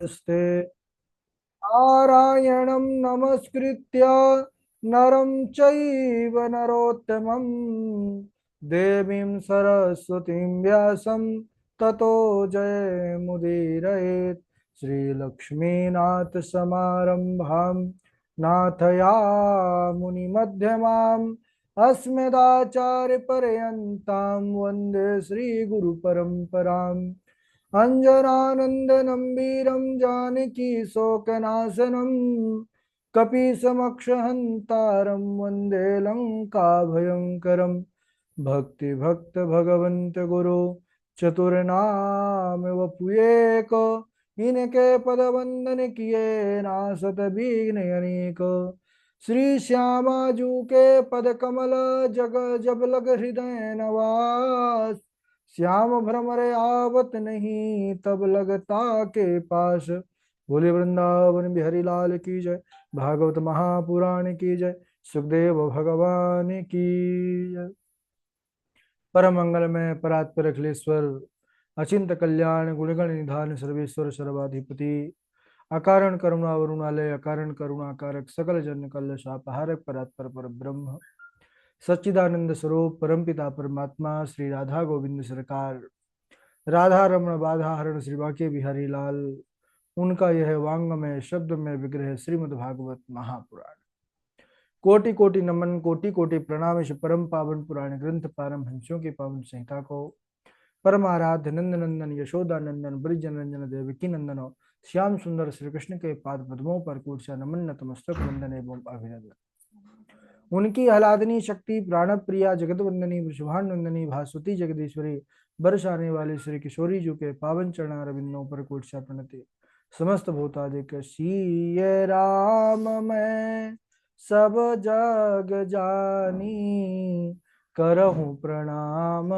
स्ते नारायणं नमस्कृत्य नरं चैव नरोत्तमं देवीं सरस्वतीं व्यासं ततो जयमुदीरयेत्। श्रीलक्ष्मीनाथसमारम्भां नाथयामुनिमध्यमाम् अस्मदाचार्यपर्यन्तां वन्दे श्रीगुरुपरम्पराम्। अञ्जनानन्दनं वीरं जानकी शोकनाशनं कपीशमक्षहन्तारं वन्दे लङ्काभयङ्करं। भक्तिभक्त भगवन्त गुरु चतुर्नाम वपुएक, इनके पद वंदन किए नासत विघ्न अनेक। श्री श्यामा जू के पद कमल जग जब लग हृदय नवास, श्याम भ्रमर आवत नहीं तब लगता के पास। बोले वृंदावन बिहारी लाल की जय, भागवत महापुराण की जय, सुखदेव भगवान की जय। परम मंगल में परात्पर अखिलेश्वर अचिंत कल्याण गुणगण निधान सर्वेश्वर सर्वाधिपति अकारण करुणा वरुणालय अकारण करुणाकारक सकल जन कल शापहारक परात्पर पर ब्रह्म सच्चिदानंद स्वरूप परमपिता परमात्मा श्री राधा गोविंद सरकार राधा रमण बाधा हरण श्री बाके बिहारी लाल, उनका यह वांग में शब्द में विग्रह श्रीमद् भागवत महापुराण। कोटि कोटि नमन कोटि कोटि प्रणाम इस परम पावन पुराण ग्रंथ पारमहंसियों की पावन संहिता को परम आराध्य नंद नंदन यशोदा नंदन ब्रिज नंदन देवकी नंदन श्याम सुंदर श्री कृष्ण के पाद पद्मों पर कूट नमन नतमस्तक वंदन एवं अभिनंदन। उनकी आह्लादनी शक्ति प्राण प्रिया जगत वंदनी वृषभानंदनी भास्वती जगदीश्वरी बरस आने वाले श्री किशोरी जी के पावन चरण रविंदों पर कोट प्रणति। समस्त भूतादिक सीय राम मैं सब जग जानी, करहूं प्रणाम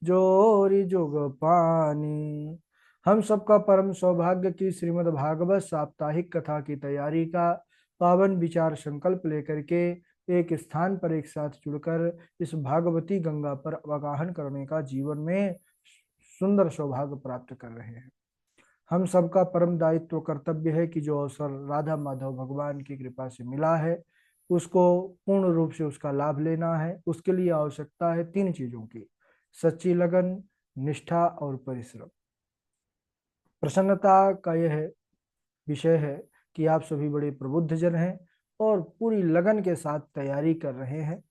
जोरी जुग पानी। हम सबका परम सौभाग्य की श्रीमद् भागवत साप्ताहिक कथा की तैयारी का पावन विचार संकल्प लेकर के एक स्थान पर एक साथ जुड़कर इस भागवती गंगा पर अवगाहन करने का जीवन में सुंदर सौभाग्य प्राप्त कर रहे हैं। हम सबका परम दायित्व कर्तव्य है कि जो अवसर राधा माधव भगवान की कृपा से मिला है उसको पूर्ण रूप से उसका लाभ लेना है। उसके लिए आवश्यकता है तीन चीजों की, सच्ची लगन, निष्ठा और परिश्रम। प्रसन्नता का यह विषय है कि आप सभी बड़े प्रबुद्ध जन हैं और पूरी लगन के साथ तैयारी कर रहे हैं,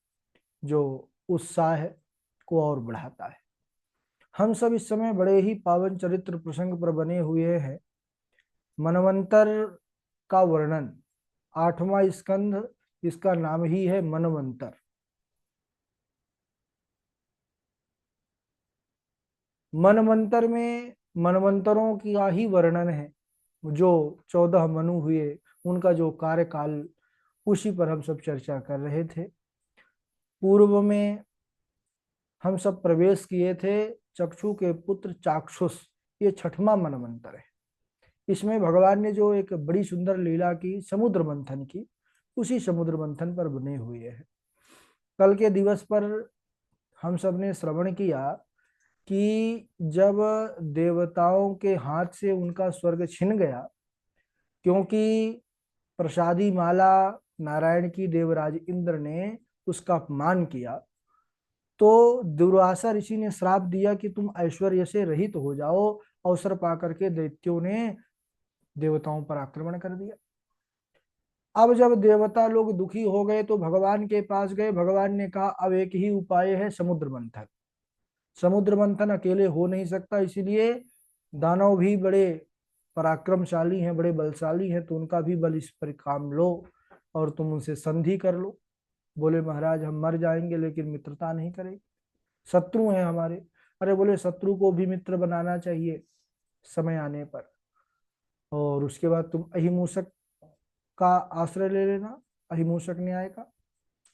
जो उत्साह को और बढ़ाता है। हम सब इस समय बड़े ही पावन चरित्र प्रसंग पर बने हुए हैं। मनवंतर का वर्णन, 8वां स्कंध, इसका नाम ही है मनवंतर। मनवंतर में मनवंतरों का ही वर्णन है। जो 14 मनु हुए उनका जो कार्यकाल, उसी पर हम सब चर्चा कर रहे थे। पूर्व में हम सब प्रवेश किए थे चक्षु के पुत्र चाक्षुष, ये 6वां मनवंतर है। इसमें भगवान ने जो एक बड़ी सुंदर लीला की समुद्र मंथन की, उसी समुद्र मंथन पर बने हुए हैं। कल के दिवस पर हम सब ने श्रवण किया कि जब देवताओं के हाथ से उनका स्वर्ग छिन गया, क्योंकि प्रसादी माला नारायण की देवराज इंद्र ने उसका अपमान किया, तो दुर्वासा ऋषि ने श्राप दिया कि तुम ऐश्वर्य से रहित हो जाओ। अवसर पाकर के दैत्यों ने देवताओं पर आक्रमण कर दिया। अब जब देवता लोग दुखी हो गए तो भगवान के पास गए। भगवान ने कहा अब एक ही उपाय है, समुद्र मंथन। समुद्र मंथन अकेले हो नहीं सकता, इसीलिए दानव भी बड़े पराक्रमशाली हैं, बड़े बलशाली हैं, तो उनका भी बल इस पर काम लो और तुम उनसे संधि कर लो। बोले महाराज हम मर जाएंगे लेकिन मित्रता नहीं करेंगे, शत्रु हैं हमारे। अरे बोले शत्रु को भी मित्र बनाना चाहिए समय आने पर, और उसके बाद तुम अहिमूसक का आश्रय ले लेना, अहिमूसक न्याय का।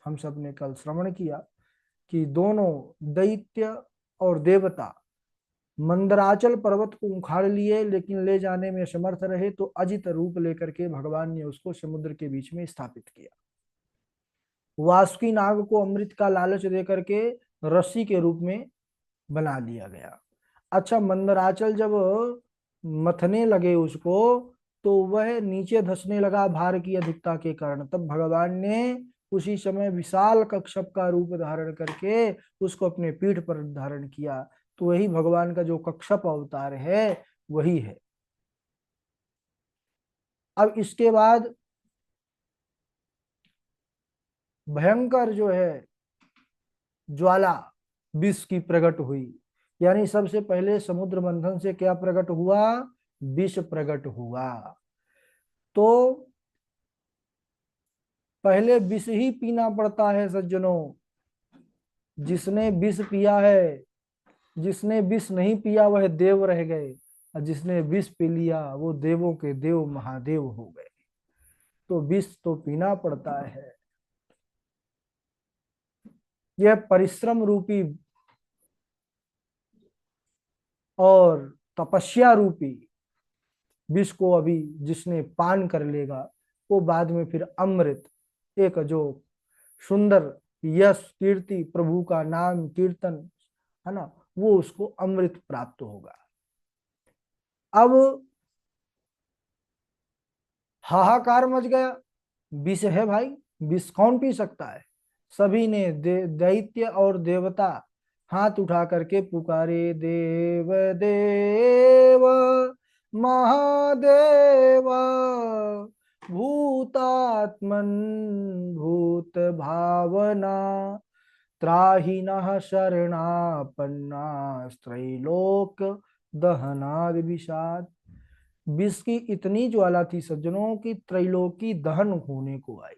हम सब ने कल श्रवण किया कि दोनों दैत्य और देवता मंदराचल पर्वत को उखाड़ लिए, लेकिन ले जाने में समर्थ रहे, तो अजित रूप लेकर के भगवान ने उसको समुद्र के बीच में स्थापित किया। वासुकी नाग को अमृत का लालच देकर के रस्सी के रूप में बना दिया गया। अच्छा, मंदराचल जब मथने लगे उसको, तो वह नीचे धंसने लगा भार की अधिकता के कारण। तब भगवान ने उसी समय विशाल कच्छप का रूप धारण करके उसको अपने पीठ पर धारण किया। तो वही भगवान का जो कच्छप अवतार है वही है। अब इसके बाद भयंकर जो है ज्वाला विष की प्रकट हुई। यानी सबसे पहले समुद्र मंथन से क्या प्रकट हुआ? विष प्रकट हुआ। तो पहले विष ही पीना पड़ता है सज्जनों। जिसने विष पिया है, जिसने विष नहीं पिया वह देव रह गए, और जिसने विष पी लिया वो देवों के देव महादेव हो गए। तो विष तो पीना पड़ता है। यह परिश्रम रूपी और तपस्या रूपी विष को अभी जिसने पान कर लेगा वो बाद में फिर अमृत, एक जो सुंदर यश कीर्ति प्रभु का नाम कीर्तन है ना, वो उसको अमृत प्राप्त होगा। अब हाहाकार मच गया। विष है भाई, विष कौन पी सकता है? सभी ने दैत्य और देवता हाथ उठा करके पुकारे, देव देव महादेव भूतात्मन भूत भावना त्राहि नः शरणापन्ना त्रैलोक दहनाद विषाद। विष की इतनी ज्वाला थी सज्जनों की त्रैलोकी दहन होने को आई।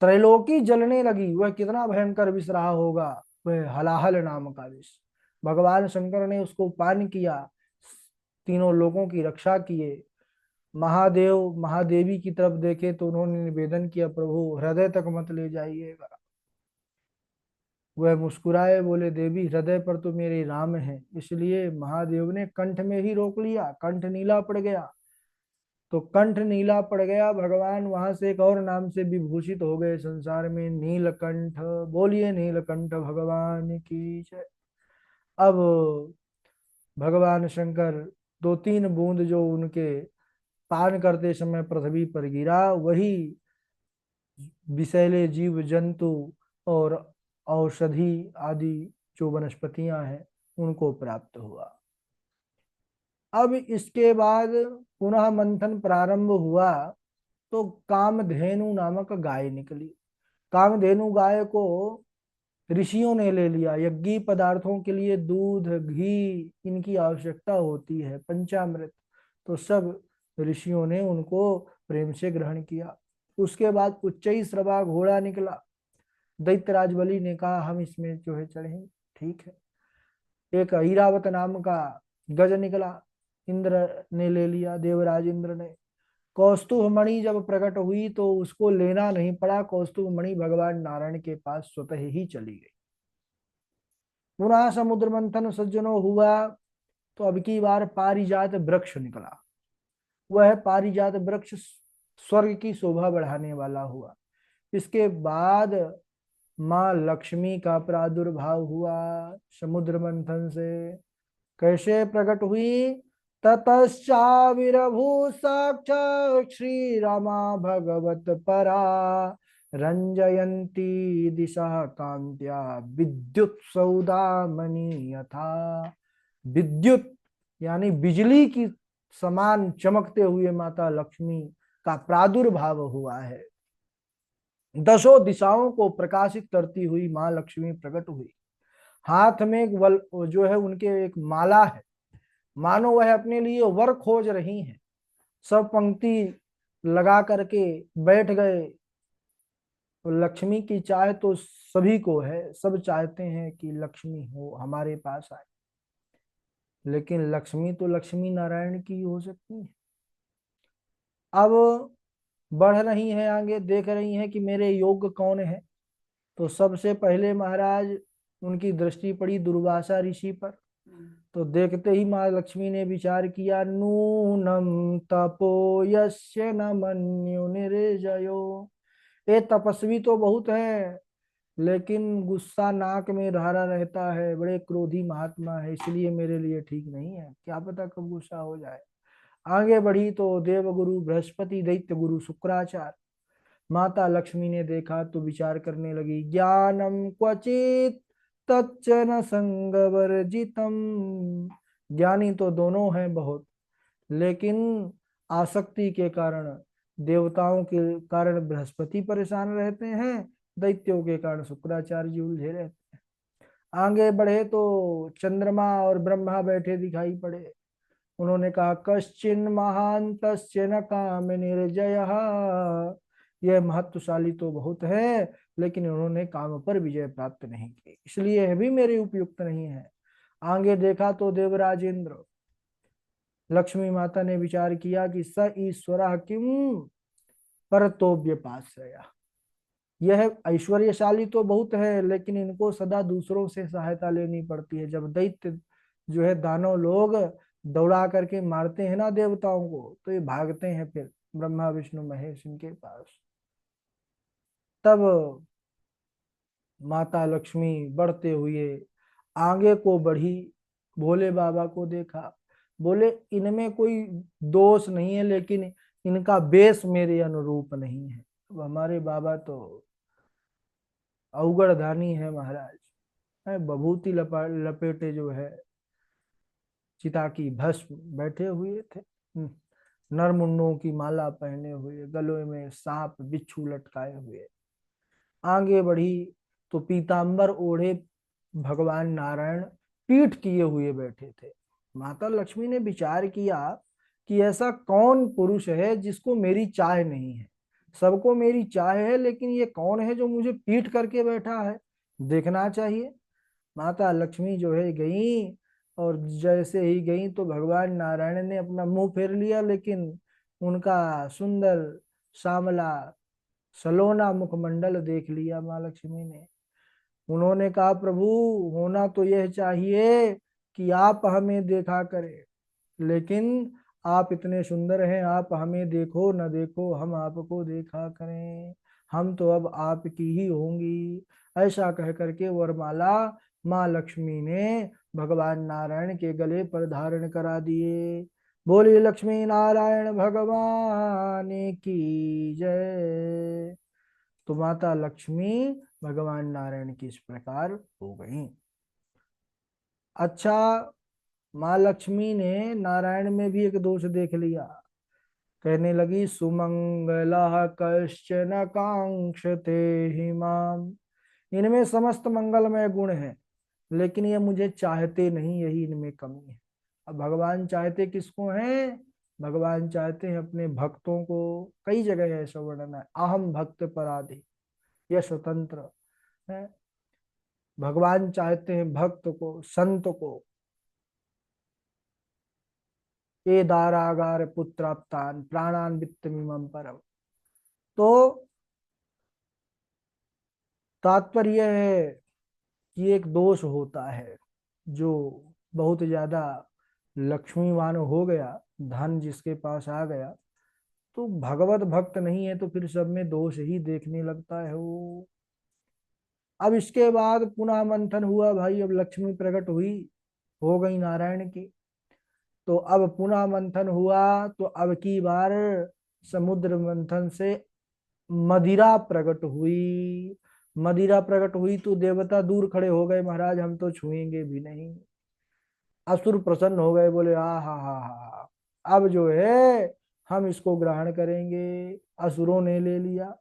त्रैलोकी जलने लगी। वह कितना भयंकर विष रहा होगा, वह हलाहल नाम का विष। भगवान शंकर ने उसको पान किया, तीनों लोगों की रक्षा किए। महादेव महादेवी की तरफ देखे तो उन्होंने निवेदन किया, प्रभु हृदय तक मत ले जाइएगा। वह मुस्कुराए, बोले देवी हृदय पर तो मेरे राम है। इसलिए महादेव ने कंठ में ही रोक लिया, कंठ नीला पड़ गया। तो कंठ नीला पड़ गया, भगवान वहां से एक और नाम से विभूषित हो गए संसार में, नीलकंठ। बोलिए नीलकंठ भगवान की जय। अब भगवान शंकर दो तीन बूंद जो उनके पान करते समय पृथ्वी पर गिरा, वही विषैले जीव जंतु और औषधि आदि जो वनस्पतियां हैं उनको प्राप्त हुआ। अब इसके बाद पुनः मंथन प्रारंभ हुआ तो कामधेनु नामक गाय निकली। कामधेनु गाय को ऋषियों ने ले लिया। यज्ञी पदार्थों के लिए दूध घी इनकी आवश्यकता होती है, पंचामृत। तो सब ऋषियों ने उनको प्रेम से ग्रहण किया। उसके बाद उच्चई श्रवा घोड़ा निकला। दैत्यराज बलि ने कहा हम इसमें जो है चढ़ेंगे, ठीक है। एक ईरावत नाम का गज निकला, इंद्र ने ले लिया, देवराज इंद्र ने। कौस्तुभ मणि जब प्रकट हुई तो उसको लेना नहीं पड़ा, कौस्तुभ मणि भगवान नारायण के पास स्वतः ही चली गई। पुनः समुद्र मंथन सज्जनों हुआ तो अब की बार पारिजात वृक्ष निकला। वह पारिजात वृक्ष स्वर्ग की शोभा बढ़ाने वाला हुआ। इसके बाद माँ लक्ष्मी का प्रादुर्भाव हुआ समुद्र मंथन से। कैसे प्रकट हुई? ततश्चाविर्भू साक्षात् श्री रमा भगवत परा रंजयंती दिशा कांत्या विद्युत सौदामणि यथा। विद्युत यानी बिजली की समान चमकते हुए माता लक्ष्मी का प्रादुर्भाव हुआ है। दसों दिशाओं को प्रकाशित करती हुई माँ लक्ष्मी प्रकट हुई। हाथ में एक जो है उनके एक माला है, मानो वह अपने लिए वर खोज रही हैं। सब पंक्ति लगा करके बैठ गए। तो लक्ष्मी की चाह तो सभी को है, सब चाहते हैं कि लक्ष्मी हो हमारे पास आए, लेकिन लक्ष्मी तो लक्ष्मी नारायण की हो सकती है। अब बढ़ रही हैं आगे, देख रही हैं कि मेरे योग्य कौन है। तो सबसे पहले महाराज उनकी दृष्टि पड़ी दुर्वासा ऋषि पर। तो देखते ही माँ लक्ष्मी ने विचार किया, नूनम तपो यस्य न मन्यु निर्जयो। ये तपस्वी तो बहुत है, लेकिन गुस्सा नाक में धारा रहता है, बड़े क्रोधी महात्मा है, इसलिए मेरे लिए ठीक नहीं है, क्या पता कब गुस्सा हो जाए। आगे बढ़ी तो देवगुरु बृहस्पति, दैत्य गुरु शुक्राचार्य। माता लक्ष्मी ने देखा तो विचार करने लगी, ज्ञानम क्वचित तच्च न संगवर्जितम। ज्ञानी तो दोनों हैं बहुत, लेकिन आसक्ति के कारण, देवताओं के कारण बृहस्पति परेशान रहते हैं, दैत्यों के कारण शुक्राचार्य जी उलझे रहते हैं। आगे बढ़े तो चंद्रमा और ब्रह्मा बैठे दिखाई पड़े। उन्होंने कहा, कश्चिन महांतस्य न काम निर्जय। यह महत्वशाली तो बहुत है, लेकिन उन्होंने काम पर विजय प्राप्त नहीं की, इसलिए यह भी मेरे उपयुक्त नहीं है। आगे देखा तो देवराज इंद्र, लक्ष्मी माता ने विचार किया कि स ईश्वर किम परतोव्यपाश्रया। यह ऐश्वर्यशाली तो बहुत है, लेकिन इनको सदा दूसरों से सहायता लेनी पड़ती है। जब दैत्य जो है, दानव लोग दौड़ा करके मारते हैं ना देवताओं को, तो ये भागते हैं फिर ब्रह्मा विष्णु महेश इनके पास। तब माता लक्ष्मी बढ़ते हुए आगे को बढ़ी, भोले बाबा को देखा, बोले इनमें कोई दोष नहीं है, लेकिन इनका बेस मेरे अनुरूप नहीं है। अब हमारे बाबा तो अवगढ़ धानी है महाराज, है बभूति लपेटे जो है, चिता की भस्म बैठे हुए थे, नरमुंडों की माला पहने हुए, गलों में सांप बिच्छू लटकाए हुए। आगे बढ़ी तो पीतांबर ओढ़े भगवान नारायण पीठ किए हुए बैठे थे। माता लक्ष्मी ने विचार किया कि ऐसा कौन पुरुष है जिसको मेरी चाह नहीं है। सबको मेरी चाह है, लेकिन ये कौन है जो मुझे पीठ करके बैठा है, देखना चाहिए। माता लक्ष्मी जो है गई, और जैसे ही गई तो भगवान नारायण ने अपना मुंह फेर लिया, लेकिन उनका सुंदर श्यामला सलोना मुखमंडल देख लिया माँ लक्ष्मी ने। उन्होंने कहा, प्रभु होना तो यह चाहिए कि आप हमें देखा करें, लेकिन आप इतने सुंदर हैं, आप हमें देखो न देखो, हम आपको देखा करें, हम तो अब आपकी ही होंगी। ऐसा कह करके वरमाला माँ लक्ष्मी ने भगवान नारायण के गले पर धारण करा दिए। बोली लक्ष्मी नारायण भगवान की जय। तो माता लक्ष्मी भगवान नारायण की इस प्रकार हो गई। अच्छा, माँ लक्ष्मी ने नारायण में भी एक दोष देख लिया। कहने लगी, सुमंगला कश्चन कांक्षते हिमाम। इनमें समस्त मंगलमय गुण है, लेकिन ये मुझे चाहते नहीं, यही इनमें कमी है। अब भगवान चाहते किसको हैं? भगवान चाहते हैं अपने भक्तों को। कई जगह ऐसा वर्णन है, अहम भक्त पराधि, यह स्वतंत्र है। भगवान चाहते हैं भक्त को, संत को। ये दारागार पुत्राप्तान प्राणान वित्तमिमं परम। तो तात्पर्य है कि एक दोष होता है, जो बहुत ज्यादा लक्ष्मीवान हो गया, धन जिसके पास आ गया, तो भगवत भक्त नहीं है, तो फिर सब में दोष ही देखने लगता है वो। अब इसके बाद पुनः मंथन हुआ भाई, अब लक्ष्मी प्रकट हुई, हो गई नारायण की। तो अब पुनः मंथन हुआ, तो अब की बार समुद्र मंथन से मदिरा प्रकट हुई। मदिरा प्रकट हुई तो देवता दूर खड़े हो गए, महाराज हम तो छुएंगे भी नहीं। असुर प्रसन्न हो गए, बोले आ हा, अब जो है हम इसको ग्रहण करेंगे। असुरों ने ले लिया।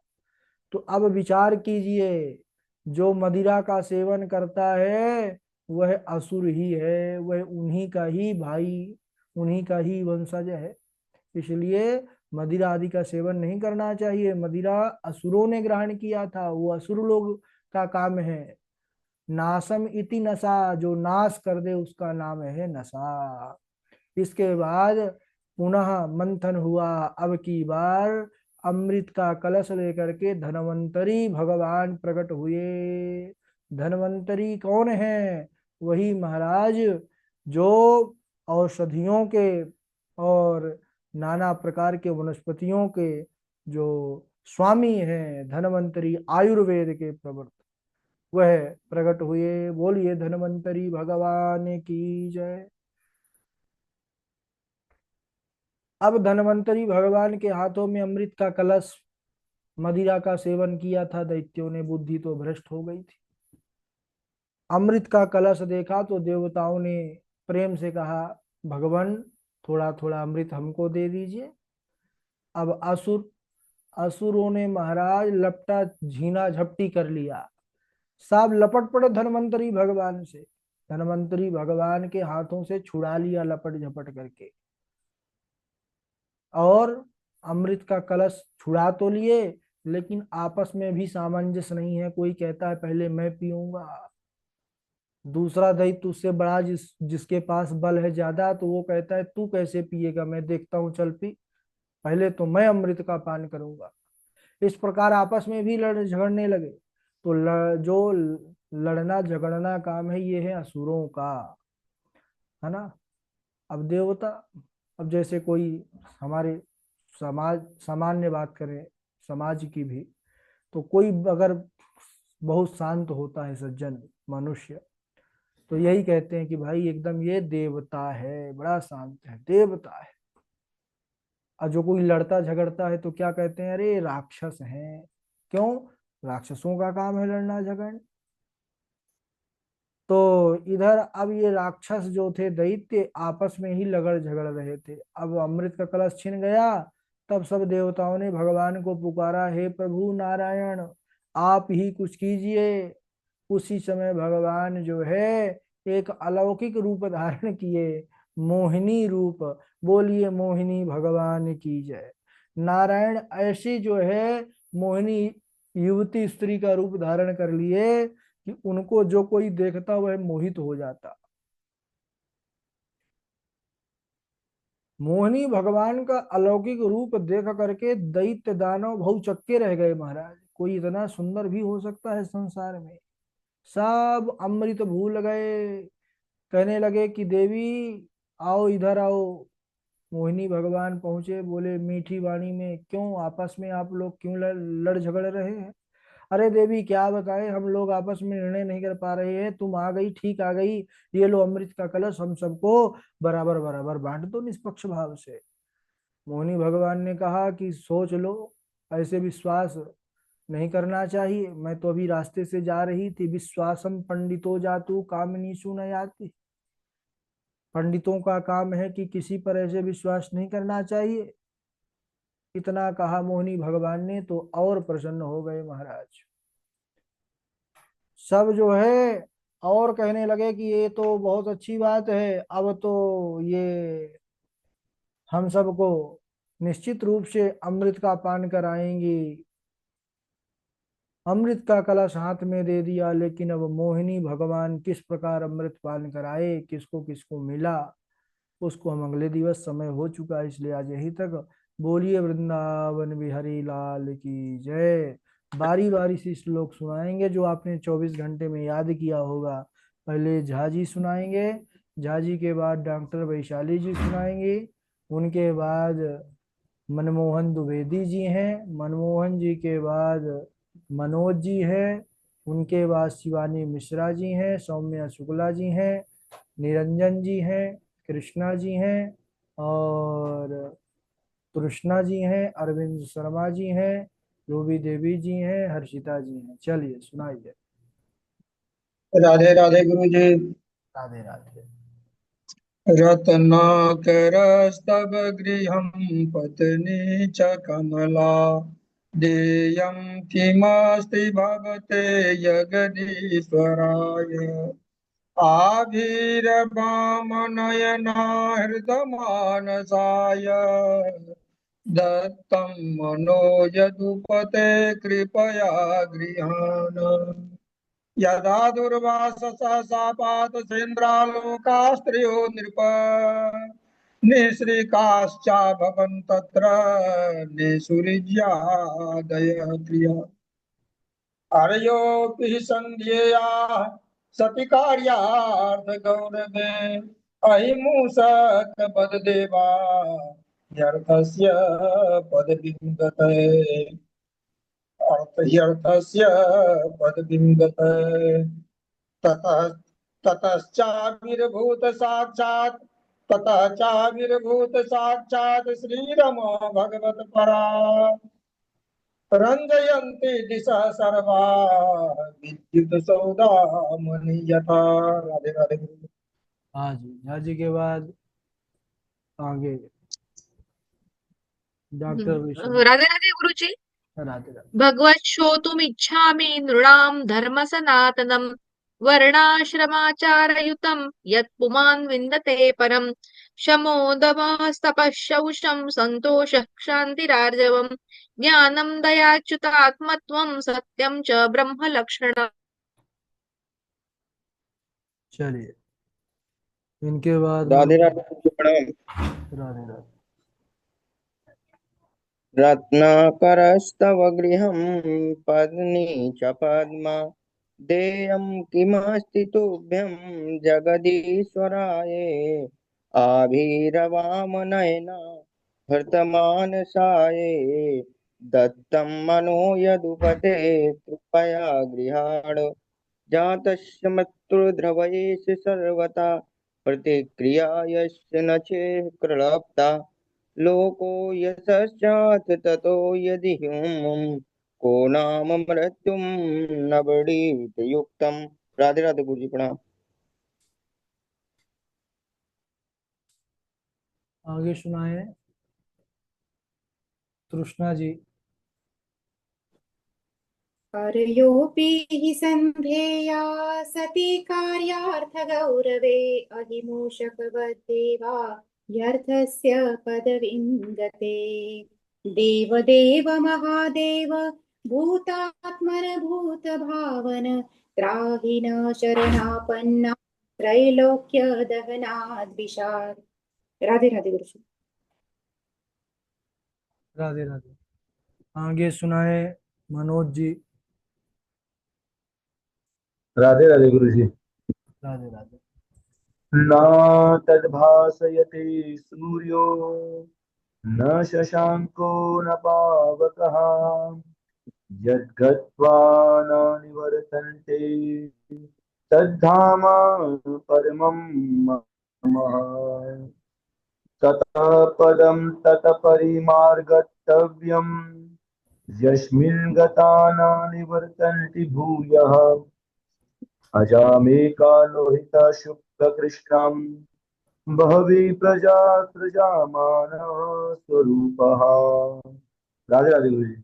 तो अब विचार कीजिए, जो मदिरा का सेवन करता है वह असुर ही है, वह उन्हीं का ही भाई, उन्हीं का ही वंशज है। इसलिए मदिरा आदि का सेवन नहीं करना चाहिए। मदिरा असुरों ने ग्रहण किया था, वो असुर लोग का काम है। नासम इति नशा, जो नाश कर दे उसका नाम है नशा। इसके बाद पुनः मंथन हुआ। अब की बार अमृत का कलश लेकर के धनवंतरी भगवान प्रकट हुए। धनवंतरी कौन है? वही महाराज जो औषधियों के और नाना प्रकार के वनस्पतियों के जो स्वामी हैं, धनवंतरी आयुर्वेद के प्रवर्तक। वह प्रकट हुए। बोलिए धन्वंतरी भगवान की जय। अब धन्वंतरी भगवान के हाथों में अमृत का कलश, मदिरा का सेवन किया था दैत्यों ने, बुद्धि तो भ्रष्ट हो गई थी। अमृत का कलश देखा तो देवताओं ने प्रेम से कहा, भगवान थोड़ा थोड़ा अमृत हमको दे दीजिए। अब असुरों ने महाराज लपटा झीना झपटी कर लिया, सब लपट पड़े धन्वंतरी भगवान से। धन्वंतरी भगवान के हाथों से छुड़ा लिया लपट झपट करके, और अमृत का कलश छुड़ा तो लिए, लेकिन आपस में भी सामंजस्य नहीं है। कोई कहता है पहले मैं पीऊंगा, दूसरा दैत्य उससे बड़ा जिसके पास बल है ज्यादा, तो वो कहता है तू कैसे पिएगा, मैं देखता हूँ, चल पी, पहले तो मैं अमृत का पान करूंगा। इस प्रकार आपस में भी लड़ झगड़ने लगे। तो जो लड़ना झगड़ना काम है, ये है असुरों का, है ना। अब देवता, अब जैसे कोई हमारे समाज, सामान्य बात करें समाज की भी, तो कोई अगर बहुत शांत होता है सज्जन मनुष्य, तो यही कहते हैं कि भाई एकदम ये देवता है, बड़ा शांत है, देवता है। और जो कोई लड़ता झगड़ता है तो क्या कहते हैं, अरे राक्षस हैं। क्यों? राक्षसों का काम है लड़ना झगड़ना। तो इधर अब ये राक्षस जो थे दैत्य आपस में ही लगड़ झगड़ रहे थे। अब अमृत का कलश छिन गया, तब सब देवताओं ने भगवान को पुकारा, हे प्रभु नारायण, आप ही कुछ कीजिए। उसी समय भगवान जो है एक अलौकिक रूप धारण किए, मोहिनी रूप। बोलिए मोहिनी भगवान की जय। नारायण ऐसी जो है मोहिनी युवती स्त्री का रूप धारण कर लिए कि उनको जो कोई देखता वह मोहित हो जाता। मोहिनी भगवान का अलौकिक रूप देख करके दैत्य दानव बहुचक्के रह गए महाराज, कोई इतना सुंदर भी हो सकता है संसार में। सब अमृत भूल गए, कहने लगे कि देवी आओ इधर आओ। मोहिनी भगवान पहुंचे, बोले मीठी वाणी में, क्यों आपस में आप लोग क्यों लड़ झगड़ रहे हैं? अरे देवी क्या बताएं, हम लोग आपस में निर्णय नहीं कर पा रहे हैं, तुम आ गई, ठीक आ गई, ये लो अमृत का कलश, हम सबको बराबर बराबर बांट दो निष्पक्ष भाव से। मोहिनी भगवान ने कहा कि सोच लो, ऐसे विश्वास नहीं करना चाहिए। मैं तो अभी रास्ते से जा रही थी, विश्वासम पंडितो जातु कामिनीषु न याति। पंडितों का काम है कि किसी पर ऐसे विश्वास नहीं करना चाहिए। इतना कहा मोहिनी भगवान ने तो और प्रसन्न हो गए महाराज। सब जो है और कहने लगे कि ये तो बहुत अच्छी बात है, अब तो ये हम सबको निश्चित रूप से अमृत का पान कराएंगी। अमृत का कलश हाथ में दे दिया, लेकिन अब मोहिनी भगवान किस प्रकार अमृत पान कराए, किसको किसको मिला, उसको हम अगले दिवस, समय हो चुका है इसलिए आज यही तक। बोलिए वृंदावन बिहारी लाल की जय। बारी बारी से श्लोक सुनाएंगे जो आपने 24 घंटे में याद किया होगा। पहले झाजी सुनाएंगे, झाजी के बाद डॉक्टर वैशाली जी सुनाएंगे, उनके बाद मनमोहन द्विवेदी जी हैं, मनमोहन जी के बाद मनोज जी हैं, उनके बाद शिवानी मिश्रा जी हैं, सौम्या शुक्ला जी हैं, निरंजन जी हैं, कृष्णा जी हैं, और तृष्णा जी हैं, अरविंद शर्मा जी हैं, रूबी देवी जी हैं, हर्षिता जी हैं। चलिए सुनाइए। राधे राधे गुरु जी। राधे राधे। रत्नाकर स्तव गृहं पत्नी च कमला, देयं किमस्ति भवते जगदीश्वराय। आभिर्वामनयना हृदमानसाय, दत्तं मनो यदुपते कृपया गृहाण। यदा दुर्वाससा शापात सेन्द्रालोकास्त्रियो नृप, निःश्रिकाश्चाभवन् तत्र निःसृज्यादयः क्रिया। हरयोऽपि सन्ध्येयाः सति कार्यार्थगौरवे, अहिंसक पददेवा व्यर्थस्य पदविं गतये। अर्थस्य पदवीं गतः ततः ततश्चाविर्भूत साक्षात् ततः चाविर्भूत साक्षात् श्रीरमो भगवत्परा रञ्जयन्ति दिशा सर्वा विद्युत सौदामणि यथा। राधे राधे गुरु। हाँ जी, झा जी के बाद आगे डॉक्टर विष्णु। राधे राधे गुरुजी। राधे राधे। भगवत् श्रोतुमिच्छामि नृणां धर्म सनातनम् वर्णाश्रमाचारयुतं यत् पुमान् विन्दते परम् शमो दमः तपः शौचं सन्तोषः क्षान्तिरार्जवम् ज्ञानं दयाच्युतात्मत्वं सत्यं च ब्रह्मलक्षणम्। चलिए, इनके बाद राधे मनोज। राधे प्रणाम। राधे राधे। रत्नाकरस्तव गृहं पत्नी च पद्मा देयं किमस्ति तुभ्यं जगदीश्वराय आभिरवामनयना भर्तमानसाय दत्तं मनो यदुपते कृपया गृहाण जातस्य मत्रुध्रुवयेष सर्वथा प्रतिक्रिया यस्य न चेह प्रलप्ता लोको यशश्चात् ततो यदि हुम को नाम मृत्युम न बड़ीत युक्तम। राधे राधे गुरु जी प्रणाम। आगे सुनाए तृष्णा जी। परयोऽपि हि सन्धेया सति कार्यार्थगौरवे अहिमूषकवद्देवा व्यर्थस्य पदवीं गते देवदेव महादेव भूतात्मन भूतभावन त्राहि न शरणापन्ना त्रैलोक्य दहनाद्विषात्। राधे राधे गुरु। राधे राधे। आगे सुनाए मनोज जी। राधे राधे गुरु जी। राधे राधे। न तद्भासयते सूर्यो न शशांको न पावकः यद्गत्वा न निवर्तन्ते तद्धाम परमं मम। ततः पदं ततः परिमार्गतव्यं यस्मिन् गता न निवर्तन्ति भूयः अजामेका लोहिता शुक्लकृष्णं बहवी प्रजा प्रजामान स्वरूपः। राधे राधे गुरु जी।